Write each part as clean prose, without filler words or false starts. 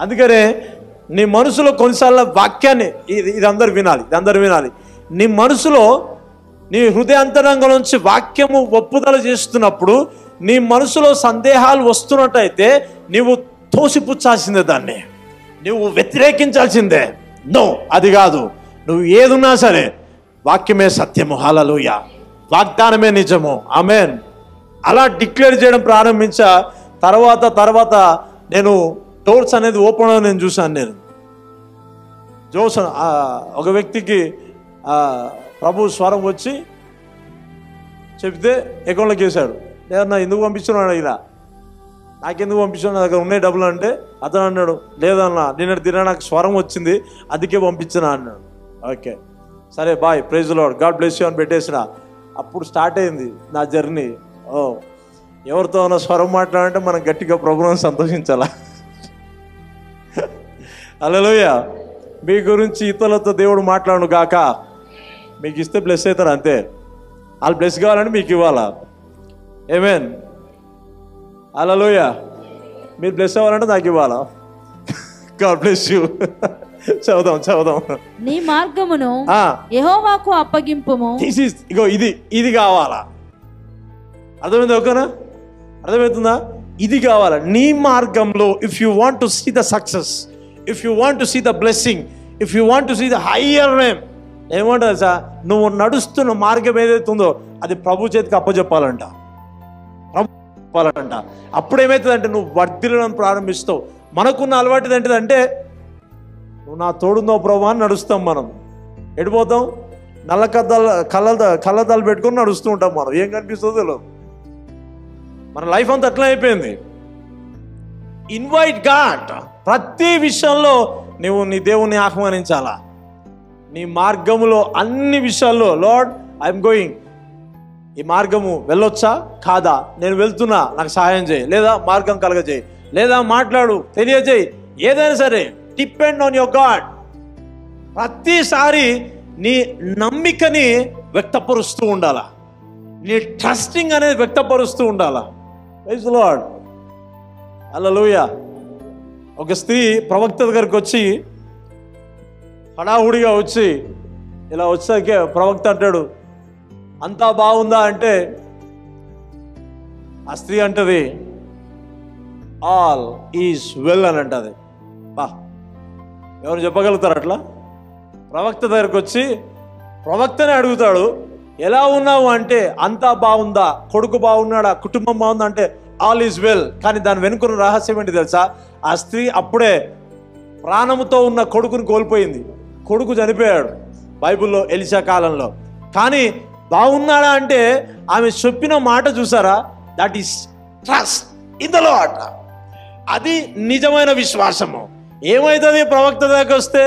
అందుకనే నీ మనసులో కొన్నిసార్లు వాక్యాన్ని ఇది అందరు వినాలి. నీ మనసులో నీ హృదయాంతరంగం నుంచి వాక్యము ఒప్పుదల చేస్తున్నప్పుడు నీ మనసులో సందేహాలు వస్తున్నట్టయితే నీవు తోసిపుచ్చాల్సిందే, దాన్ని నువ్వు వ్యతిరేకించాల్సిందే. నో, అది కాదు. నువ్వు ఏదున్నా సరే వాక్యమే సత్యము, హల్లెలూయా, వాగ్దానమే నిజము, ఆమేన్. అలా డిక్లేర్ చేయడం ప్రారంభించా. తర్వాత నేను డోర్స్ అనేది ఓపెన్ అవ్వడం నేను చూశాను. నేను ఒక వ్యక్తికి ప్రభు స్వరం వచ్చి చెప్తే అకౌంట్లోకి వేశాడు. లేదన్నా ఎందుకు పంపించున్నాడు, అడిగినా నాకెందుకు పంపించాను, నా దగ్గర ఉన్నాయి డబ్బులు అంటే అతను అన్నాడు, లేదన్నా నిన్న నాకు స్వరం వచ్చింది అందుకే పంపించినా అన్నాడు. ఓకే సరే bye, praise the lord, God bless you అని పెట్టేసిన. అప్పుడు స్టార్ట్ అయింది నా జర్నీ. ఎవరితో ఉన్న స్వరం మాట్లాడంటే మనం గట్టిగా ప్రభువును సంతోషించాలా. హల్లెలూయా. మీ గురించి ఇతరులతో దేవుడు మాట్లాడును గాక. మీకు ఇస్తే బ్లెస్ అవుతారు అంతే. వాళ్ళు బ్లెస్ కావాలని మీకు ఇవ్వాలా. ఆమేన్. హల్లెలూయా. మీరు బ్లెస్ అవ్వాలంటే నాకు ఇవ్వాలా. God bless you. చదువుదాం. నీ మార్గమును యెహోవాకు అప్పగింపుము. ఇగో ఇది కావాలా. అర్థమైంది? ఓకేనా? అర్థమవుతుందా? ఇది కావాలా నీ మార్గంలో. If you want to see the success, if you want to see the blessing, if you want to see the higher name, ఏమంటారు సార్, నువ్వు నడుస్తున్న మార్గం ఏదైతే ఉందో అది ప్రభు చేతికి అప్పచెప్పాలంట. అప్పుడు ఏమవుతుందంటే నువ్వు వర్ధిల్లడం ప్రారంభిస్తావు. మనకున్న అలవాటు ఏంటిదంటే నువ్వు నా తోడుందో ప్రభు అని నడుస్తాం. మనం ఎడిపోతాం, నల్ల కళ్ళద్దాలు పెట్టుకొని నడుస్తూ ఉంటాం. మనం ఏం కనిపిస్తుందో తెలియదు. మన లైఫ్ అంతా అట్లా అయిపోయింది. Invite God. ప్రతి విషయంలో నువ్వు నీ దేవుణ్ణి ఆహ్వానించాలా. నీ మార్గములో అన్ని విషయాల్లో లార్డ్ ఐఎమ్ గోయింగ్, ఈ మార్గము వెళ్ళొచ్చా కాదా, నేను వెళ్తున్నా, నాకు సహాయం చేయి, లేదా మార్గం కలగజేయి, లేదా మాట్లాడు, తెలియజేయి, ఏదైనా సరే డిపెండ్ ఆన్ యువర్ గాడ్. ప్రతిసారి నీ నమ్మికని వ్యక్తపరుస్తూ ఉండాలా, నీ ట్రస్టింగ్ అనేది వ్యక్తపరుస్తూ ఉండాలా. Praise the Lord. హల్లెలూయా. ఒక స్త్రీ ప్రవక్త దగ్గరికి వచ్చి హడావుడిగా వచ్చి ఇలా వచ్చాకే ప్రవక్త అంటాడు, అంతా బాగుందా అంటే ఆ స్త్రీ అంటది ఆల్ ఈజ్ వెల్ అని అంటది. బా, ఎవరు చెప్పగలుగుతారు అట్లా? ప్రవక్త దగ్గరికి వచ్చి ప్రవక్తనే అడుగుతాడు, ఎలా ఉన్నావు అంటే అంతా బాగుందా, కొడుకు బాగున్నాడా, కుటుంబం బాగుందా అంటే ఆల్ ఈజ్ వెల్. కానీ దాని వెనుకున్న రహస్యం ఏంటి తెలుసా? ఆ స్త్రీ అప్పుడే ప్రాణముతో ఉన్న కొడుకుని కోల్పోయింది. కొడుకు చనిపోయాడు బైబిల్లో ఎలీషా కాలంలో. కానీ బాగున్నాడా అంటే ఆమె చెప్పిన మాట చూసారా, that is trust in the lord. అది నిజమైన విశ్వాసము. ఏమైతుంది ప్రవక్త దగ్గరికి వస్తే,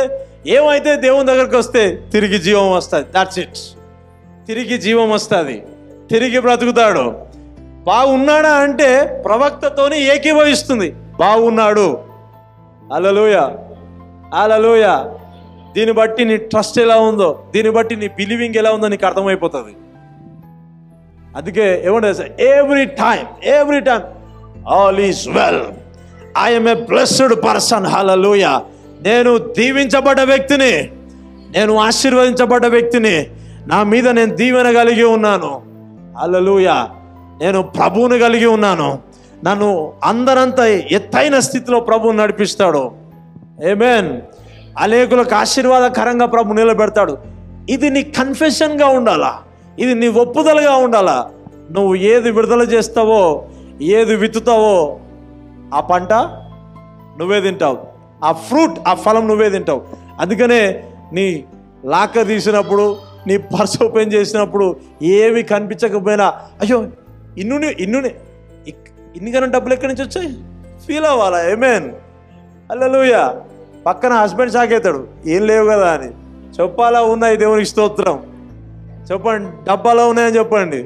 ఏమైతే దేవుని దగ్గరికి వస్తే తిరిగి జీవం వస్తుంది. That's it. తిరిగి జీవం వస్తుంది, తిరిగి బ్రతుకుతాడు. బాగున్నాడా అంటే ప్రవక్తతోని ఏకీభవిస్తుంది, బాగున్నాడు. హల్లెలూయా, హల్లెలూయా. దీన్ని బట్టి నీ ట్రస్ట్ ఎలా ఉందో, దీన్ని బట్టి నీ బిలీవింగ్ ఎలా ఉందో నీకు అర్థమైపోతుంది. అందుకే ఏమంటే every time all is well, I'm a blessed person. Hallelujah. నేను దీవించబడ్డ వ్యక్తిని, నేను ఆశీర్వదించబడ్డ వ్యక్తిని, నా మీద నేను దీవెన కలిగి ఉన్నాను. హల్లెలూయా. నేను ప్రభువుని కలిగి ఉన్నాను. నన్ను అందరంత ఎత్తైన స్థితిలో ప్రభువుని నడిపిస్తాడు. ఆమేన్. అనేకులకు ఆశీర్వాదకరంగా ప్రభు నిలబెడతాడు. ఇది నీ కన్ఫెషన్గా ఉండాలా, ఇది నీ ఒప్పుదలగా ఉండాలా. నువ్వు ఏది విడుదల చేస్తావో, ఏది విత్తుతావో ఆ పంట నువ్వే తింటావు, ఆ ఫ్రూట్, ఆ ఫలం నువ్వే తింటావు. అందుకనే నీ లాకర్ తీసినప్పుడు, నీ పర్స్ ఓపెన్ చేసినప్పుడు ఏవి కనిపించకపోయినా అయ్యో ఇన్నికన్నా డబ్బులు ఎక్కడి నుంచి వచ్చాయి ఫీల్ అవ్వాలా. ఆమేన్. హల్లెలూయా. పక్కన హస్బెండ్ షాక్ అవుతాడు, ఏం లేవు కదా అని. చెప్పాలా ఉన్నాయి దేవునికి స్తోత్రం. చెప్పండి, డబ్బాలో ఉన్నాయని చెప్పండి,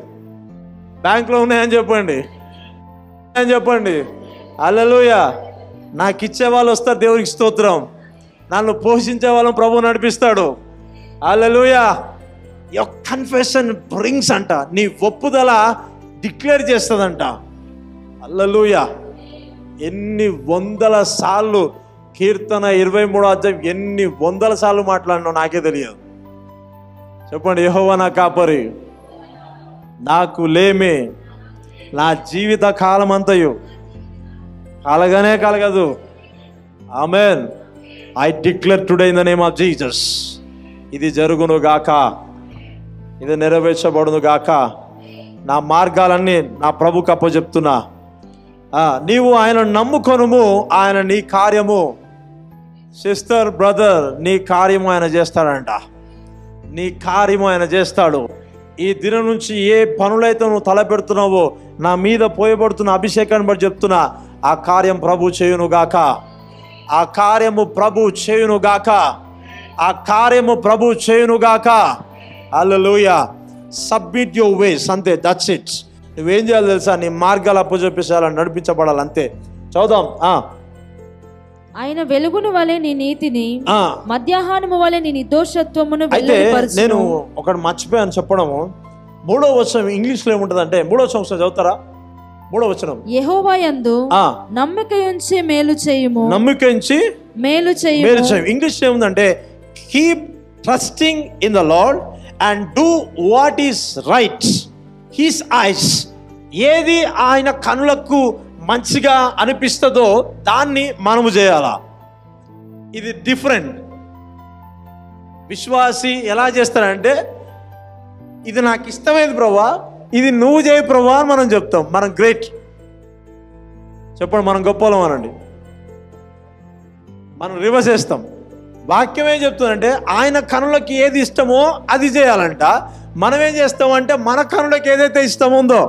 బ్యాంకులో ఉన్నాయని చెప్పండి, చెప్పండి. హల్లెలూయా. నాకు ఇచ్చే వాళ్ళు వస్తారు, దేవునికి స్తోత్రం. నన్ను పోషించే వాళ్ళని ప్రభువు నడిపిస్తాడు. హల్లెలూయా. యువర్ కన్ఫెషన్ బ్రింగ్స్ అంట, నీ ఒప్పుదల డిక్లేర్ చేస్తుందంట. హల్లెలూయా. ఎన్ని వందల సార్లు కీర్తన 23వ అధ్యాయం ఎన్ని వందల సార్లు మాట్లాడినో నాకే తెలియదు. చెప్పండి, యెహోవా నా కాపరి, నాకు లేమే. నా జీవిత కాలం అంతయు కలగనే కలగదు. Amen. I declare today in the name of Jesus, ఇది జరుగును గాక, ఇది నెరవేర్చబడును గాక. నా మార్గాలన్నీ నా ప్రభుకు అప్పచెప్తున్నా. నీవు ఆయన నమ్ముకొనుము, ఆయన నీ కార్యము, సిస్టర్ బ్రదర్, నీ కార్యము ఆయన చేస్తాడంట. నీ కార్యము ఆయన చేస్తాడు. ఈ దినం నుంచి ఏ పనులైతే నువ్వు తలపెడుతున్నావో, నా మీద పోయబడుతున్న అభిషేకాన్ని బట్టి చెప్తున్నా, ఆ కార్యం ప్రభు చేయునుగాక, ఆ కార్యము ప్రభు చేయునుగాక, ఆ కార్యము ప్రభు చేయునుగాక. హల్లెలూయా. సబ్మిట్ యువర్ వేస్, అంతే, దట్స్ ఇట్. నువ్వేం చేయాలి తెలుసా? నీ మార్గాలు అప్పచెప్పేసాలని నడిపించబడాలి, అంతే. చదుదాం. ఆయన వెలుగును వలె నీ నీతిని, మధ్యాహ్నము వలె నీ నిర్దోషత్వమును వెల్లడిపరచును. నేను ఒకటి మర్చిపోయాను చెప్పడము. 3వ వచనం ఇంగ్లీష్లో ఏముంటది అంటే, 3వ వచనం చదువుతారా? 3వ వచనం, యెహోవా యందు నమ్మిక ఉంచి మేలు చేయుము, నమ్మిక ఉంచి మేలు చేయుము. ఇంగ్లీష్ ఏముందంటే, keep trusting in the lord and do what is right his eyes. ఏది ఆయన కనులకు మంచిగా అనిపిస్తుందో దాన్ని మనము చేయాలా. ఇది డిఫరెంట్. విశ్వాసి ఎలా చేస్తారంటే, ఇది నాకు ఇష్టమైంది ప్రభా, ఇది నువ్వు చేయి ప్రభా అని మనం చెప్తాం. మనం గ్రేట్. చెప్పండి, మనం గొప్పలం అనండి. మనం రివర్స్ చేస్తాం. వాక్యం ఏం చెప్తుందంటే, ఆయన కనులకి ఏది ఇష్టమో అది చేయాలంట. మనం ఏం చేస్తామంటే, మన కనులకి ఏదైతే ఇష్టం ఉందో